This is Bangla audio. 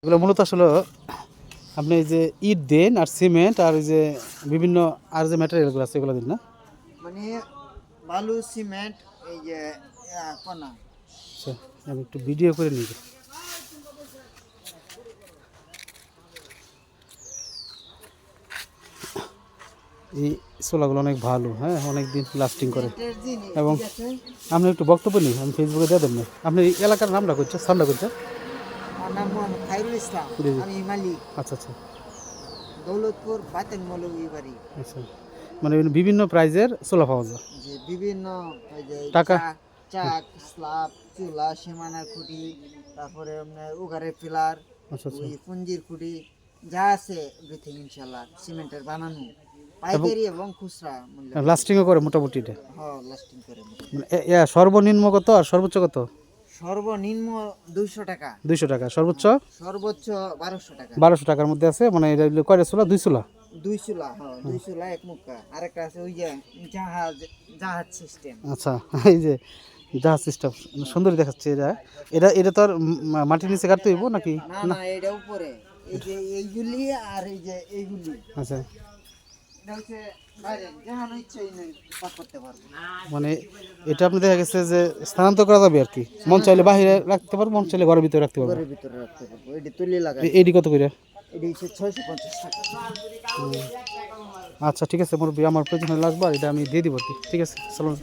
এগুলো মূলত আসলে আপনি এই যে ইট দেন আর সিমেন্ট আর এই যে বিভিন্ন আর যে ম্যাটেরিয়ালগুলো আছে এগুলো দিন না? মানে বালু সিমেন্ট এই যে কোনা আচ্ছা, আমি একটু ভিডিও করে নিই। এই সোলাগুলো অনেক ভালো, হ্যাঁ, অনেক দিন লাস্টিং করে। সিমেন্টের জিনিস এবং ঠিক আছে। আপনি একটু বক্তব্য নিই, আমি ফেসবুকে দিয়ে দেন না। আপনি এই এলাকার নামটা করছে, সামটা করছে? আমার নাম মোহাম্মদ খায়রুল ইসলাম। জি জি। আমি মালিক আচ্ছা আচ্ছা দৌলতপুর বাতেন মৌলভী বাড়ি। আচ্ছা, মানে বিভিন্ন প্রাইজের সোলা পাওয়া যায়। যে বিভিন্ন ওই যে টাকা? চাক স্ল্যাব চুলা সীমানার খুঁটি, তারপরে আপনার উগারের পিলার, আচ্ছা আচ্ছা। ওই পুঞ্জির খুঁটি যা আছে এভরিথিং ইনশাল্লাহ সিমেন্টের বানানো পাইকারি এবং খুচরা মূল্যে লাস্টিংও করে মোটামুটি এটা? হ্যাঁ লাস্টিং করে। মানে সর্বনিম্ন কত আর সর্বোচ্চ কত? সর্বনিম্ন 200 টাকা, 200 টাকা, সর্বোচ্চ সর্বোচ্চ 1200 টাকা। 1200 টাকার মধ্যে আছে। মানে এটা হলো কয়টা সোলা? 2 সোলা? 2 চুলা, হ্যাঁ 2 চুলা এক মুক্কা। আরেকটা আছে ওই যে জাহাজ জাহাজ সিস্টেম। আচ্ছা, এই যে জাহাজ সিস্টেম সুন্দরই দেখাচ্ছে। এটা এটা এটা তো আর মাটির নিচে কাটতে হইব নাকি? না না এটা উপরে, এই যে এইগুলি আর এই যে এইগুলি আচ্ছা, এটা হচ্ছে বাইরে যেখানে ইচ্ছা পাস করতে পারবো। মানে এটা আপনি দেখা গেছে যে স্থানান্তর করা যাবে আর কি। মন চাইলে বাইরে রাখতে পারবো, মন চাইলে ঘরের ভিতরে রাখতে পারবো। ঘরের ভিতরে রাখতে পারবো। এটি তুলি লাগাই। এইটি কত করে? এটি হচ্ছে 650 টাকা। আচ্ছা ঠিক আছে মুরব্বী, আমার প্রয়োজন হলে লাগবে আর এটা আমি দিয়ে দিব আর কি। ঠিক আছে, চলুন।